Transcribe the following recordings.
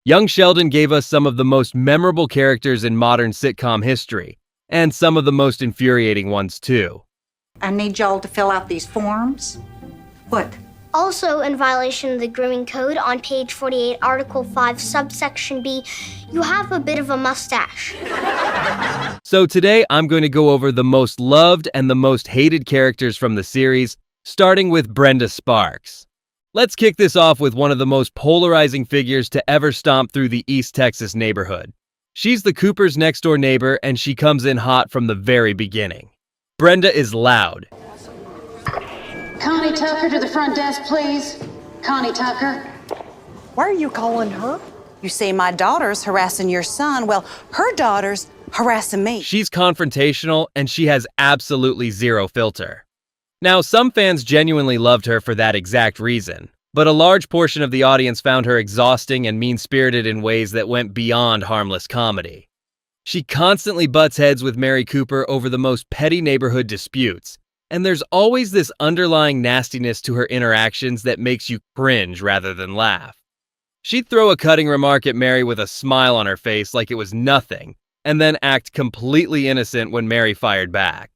Young Sheldon gave us some of the most memorable characters in modern sitcom history, and some of the most infuriating ones too. I need y'all to fill out these forms. What? Also, in violation of the grooming code, on page 48, Article 5, subsection B, you have a bit of a mustache. So today, I'm going to go over the most loved and the most hated characters from the series, starting with Brenda Sparks. Let's kick this off with one of the most polarizing figures to ever stomp through the East Texas neighborhood. She's the Cooper's next-door neighbor, and she comes in hot from the very beginning. Brenda is loud. Connie Tucker to the front desk, please. Connie Tucker. Why are you calling her? You say my daughter's harassing your son. Well, her daughter's harassing me. She's confrontational, and she has absolutely zero filter. Now, some fans genuinely loved her for that exact reason, but a large portion of the audience found her exhausting and mean-spirited in ways that went beyond harmless comedy. She constantly butts heads with Mary Cooper over the most petty neighborhood disputes, and there's always this underlying nastiness to her interactions that makes you cringe rather than laugh. She'd throw a cutting remark at Mary with a smile on her face like it was nothing, and then act completely innocent when Mary fired back.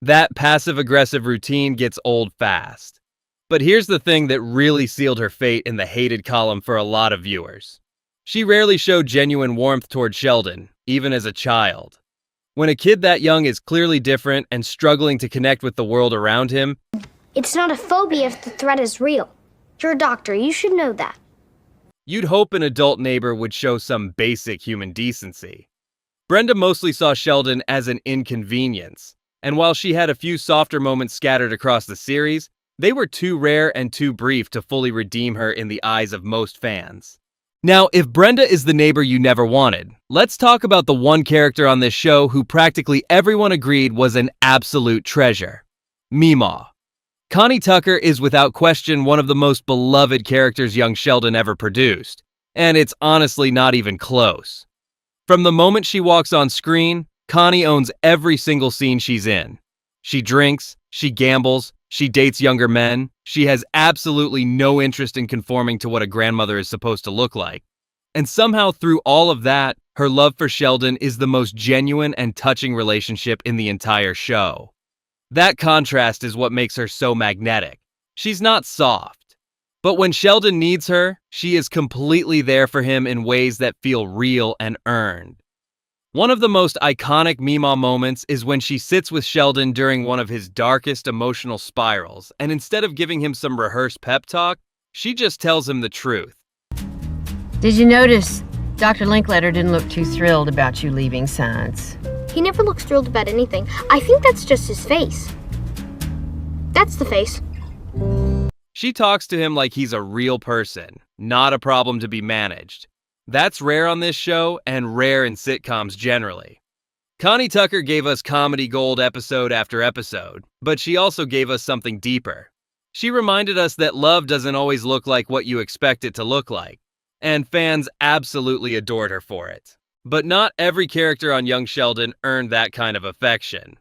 That passive-aggressive routine gets old fast. But here's the thing that really sealed her fate in the hated column for a lot of viewers. She rarely showed genuine warmth toward Sheldon, even as a child. When a kid that young is clearly different and struggling to connect with the world around him, It's not a phobia if the threat is real. You're a doctor, you should know that. you'd hope an adult neighbor would show some basic human decency. Brenda mostly saw Sheldon as an inconvenience, and while she had a few softer moments scattered across the series, they were too rare and too brief to fully redeem her in the eyes of most fans. Now, if Brenda is the neighbor you never wanted, let's talk about the one character on this show who practically everyone agreed was an absolute treasure: Meemaw. Connie Tucker is without question one of the most beloved characters young Sheldon ever produced, and it's honestly not even close. From the moment she walks on screen, Connie owns every single scene she's in. She drinks, she gambles, she dates younger men, she has absolutely no interest in conforming to what a grandmother is supposed to look like. And somehow through all of that, her love for Sheldon is the most genuine and touching relationship in the entire show. That contrast is what makes her so magnetic. She's not soft. But when Sheldon needs her, she is completely there for him in ways that feel real and earned. One of the most iconic Meemaw moments is when she sits with Sheldon during one of his darkest emotional spirals, and instead of giving him some rehearsed pep talk, she just tells him the truth. Did you notice Dr. Linkletter didn't look too thrilled about you leaving science? He never looks thrilled about anything. I think that's just his face. That's the face. She talks to him like he's a real person, not a problem to be managed. That's rare on this show and rare in sitcoms generally. Connie Tucker gave us comedy gold episode after episode, but she also gave us something deeper. She reminded us that love doesn't always look like what you expect it to look like, and fans absolutely adored her for it. But not every character on Young Sheldon earned that kind of affection.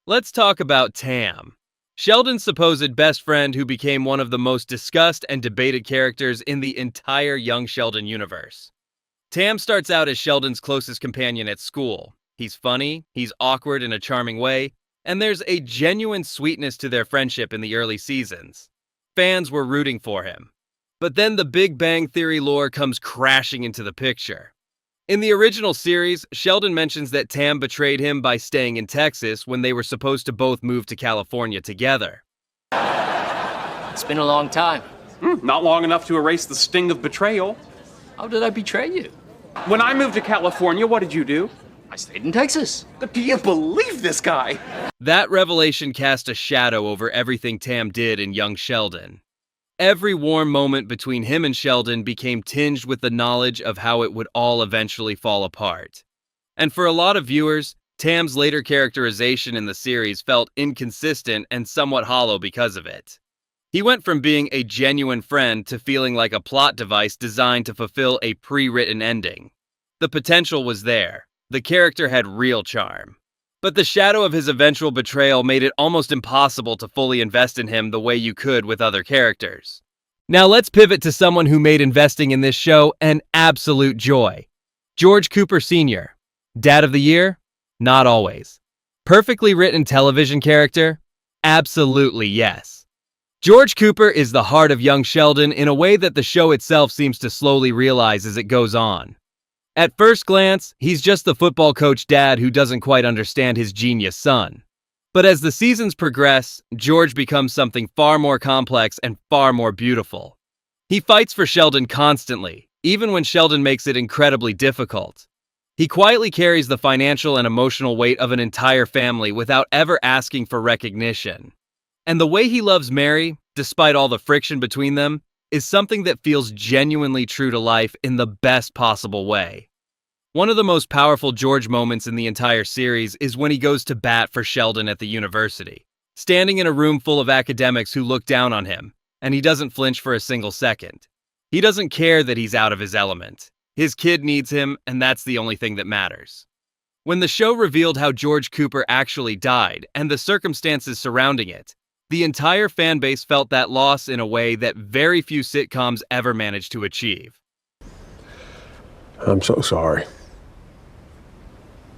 Let's talk about Tam, Sheldon's supposed best friend who became one of the most discussed and debated characters in the entire Young Sheldon universe. Tam starts out as Sheldon's closest companion at school. He's funny, he's awkward in a charming way, and there's a genuine sweetness to their friendship in the early seasons. Fans were rooting for him. But then the Big Bang Theory lore comes crashing into the picture. In the original series, Sheldon mentions that Tam betrayed him by staying in Texas when they were supposed to both move to California together. It's been a long time. Not long enough to erase the sting of betrayal. How did I betray you? When I moved to California, what did you do? I stayed in Texas. Do you believe this guy? That revelation cast a shadow over everything Tam did in Young Sheldon. Every warm moment between him and Sheldon became tinged with the knowledge of how it would all eventually fall apart. And for a lot of viewers, Tam's later characterization in the series felt inconsistent and somewhat hollow because of it. He went from being a genuine friend to feeling like a plot device designed to fulfill a pre-written ending. The potential was there. The character had real charm. But the shadow of his eventual betrayal made it almost impossible to fully invest in him the way you could with other characters. Now let's pivot to someone who made investing in this show an absolute joy. George Cooper Sr. Dad of the Year? Not always. Perfectly written television character? Absolutely yes. George Cooper is the heart of young Sheldon in a way that the show itself seems to slowly realize as it goes on. At first glance, he's just the football coach dad who doesn't quite understand his genius son. But as the seasons progress, George becomes something far more complex and far more beautiful. He fights for Sheldon constantly, even when Sheldon makes it incredibly difficult. He quietly carries the financial and emotional weight of an entire family without ever asking for recognition. And the way he loves Mary, despite all the friction between them, is something that feels genuinely true to life in the best possible way. One of the most powerful George moments in the entire series is when he goes to bat for Sheldon at the university, standing in a room full of academics who look down on him, and he doesn't flinch for a single second. He doesn't care that he's out of his element. His kid needs him, and that's the only thing that matters. When the show revealed how George Cooper actually died and the circumstances surrounding it, the entire fan base felt that loss in a way that very few sitcoms ever managed to achieve. I'm so sorry.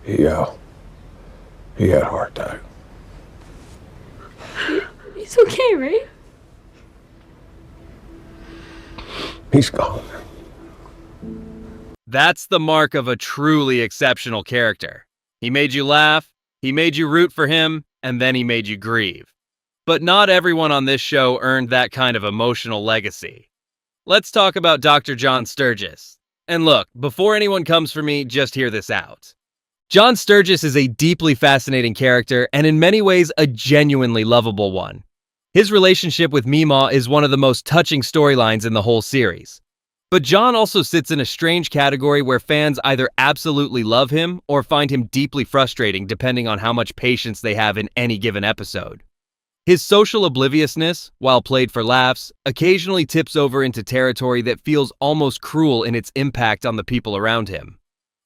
He had a heart attack. He's okay, right? He's gone. That's the mark of a truly exceptional character. He made you laugh, he made you root for him, and then he made you grieve. But not everyone on this show earned that kind of emotional legacy. Let's talk about Dr. John Sturgis. And look, before anyone comes for me, just hear this out. John Sturgis is a deeply fascinating character and in many ways a genuinely lovable one. His relationship with Meemaw is one of the most touching storylines in the whole series. But John also sits in a strange category where fans either absolutely love him or find him deeply frustrating depending on how much patience they have in any given episode. His social obliviousness, while played for laughs, occasionally tips over into territory that feels almost cruel in its impact on the people around him.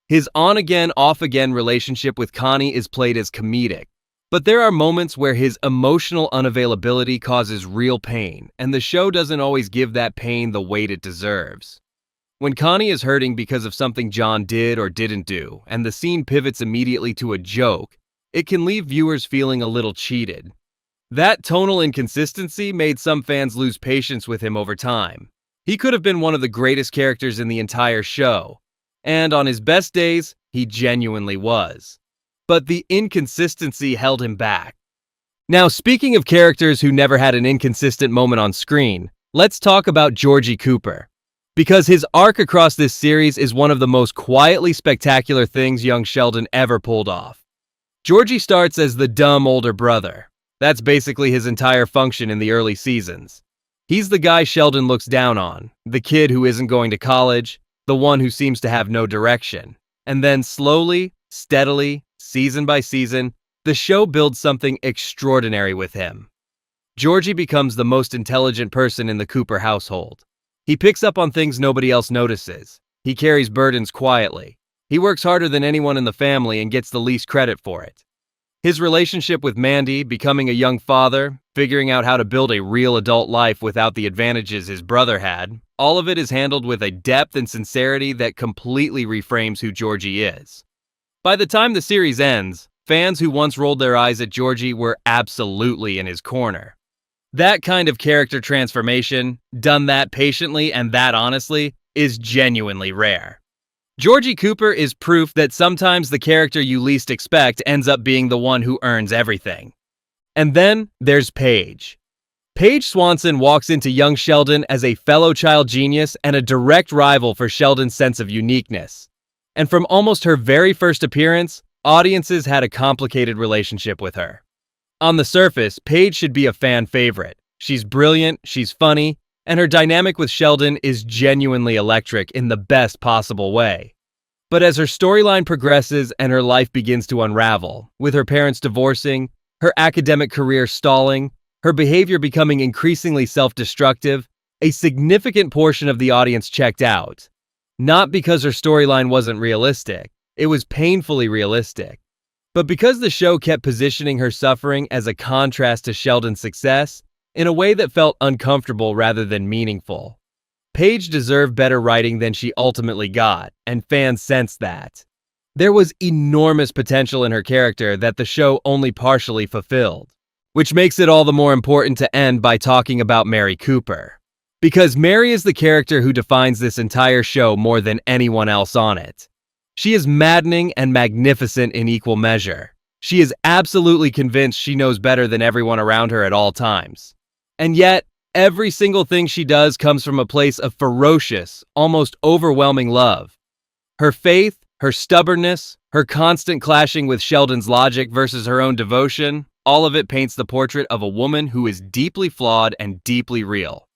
His on-again, off-again relationship with Connie is played as comedic, but there are moments where his emotional unavailability causes real pain, and the show doesn't always give that pain the weight it deserves. When Connie is hurting because of something John did or didn't do, and the scene pivots immediately to a joke, it can leave viewers feeling a little cheated. That tonal inconsistency made some fans lose patience with him over time. He could have been one of the greatest characters in the entire show, and on his best days, he genuinely was. But the inconsistency held him back. Now, speaking of characters who never had an inconsistent moment on screen, let's talk about Georgie Cooper. Because his arc across this series is one of the most quietly spectacular things young Sheldon ever pulled off. Georgie starts as the dumb older brother. That's basically his entire function in the early seasons. He's the guy Sheldon looks down on, the kid who isn't going to college, the one who seems to have no direction. And then slowly, steadily, season by season, the show builds something extraordinary with him. Georgie becomes the most intelligent person in the Cooper household. He picks up on things nobody else notices. He carries burdens quietly. He works harder than anyone in the family and gets the least credit for it. His relationship with Mandy, becoming a young father, figuring out how to build a real adult life without the advantages his brother had, all of it is handled with a depth and sincerity that completely reframes who Georgie is. By the time the series ends, fans who once rolled their eyes at Georgie were absolutely in his corner. That kind of character transformation, done that patiently and that honestly, is genuinely rare. Georgie Cooper is proof that sometimes the character you least expect ends up being the one who earns everything. And then there's Paige. Paige Swanson walks into young Sheldon as a fellow child genius and a direct rival for Sheldon's sense of uniqueness. And from almost her very first appearance, audiences had a complicated relationship with her. On the surface, Paige should be a fan favorite. She's brilliant, she's funny, and her dynamic with Sheldon is genuinely electric in the best possible way. But as her storyline progresses and her life begins to unravel, with her parents divorcing, her academic career stalling, her behavior becoming increasingly self-destructive, a significant portion of the audience checked out. Not because her storyline wasn't realistic, it was painfully realistic. But because the show kept positioning her suffering as a contrast to Sheldon's success, in a way that felt uncomfortable rather than meaningful. Paige deserved better writing than she ultimately got, and fans sensed that. There was enormous potential in her character that the show only partially fulfilled, which makes it all the more important to end by talking about Mary Cooper. Because Mary is the character who defines this entire show more than anyone else on it. She is maddening and magnificent in equal measure. She is absolutely convinced she knows better than everyone around her at all times. And yet, every single thing she does comes from a place of ferocious, almost overwhelming love. Her faith, her stubbornness, her constant clashing with Sheldon's logic versus her own devotion, all of it paints the portrait of a woman who is deeply flawed and deeply real.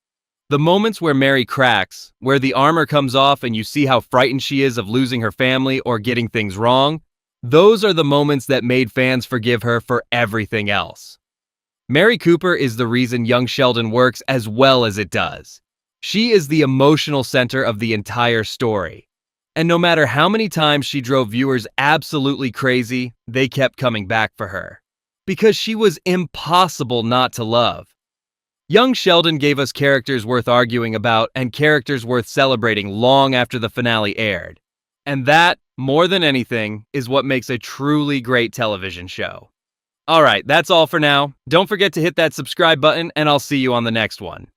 The moments where Mary cracks, where the armor comes off and you see how frightened she is of losing her family or getting things wrong, those are the moments that made fans forgive her for everything else. Mary Cooper is the reason young Sheldon works as well as it does. She is the emotional center of the entire story. And no matter how many times she drove viewers absolutely crazy, they kept coming back for her. Because she was impossible not to love. Young Sheldon gave us characters worth arguing about and characters worth celebrating long after the finale aired. And that, more than anything, is what makes a truly great television show. Alright, that's all for now. Don't forget to hit that subscribe button and I'll see you on the next one.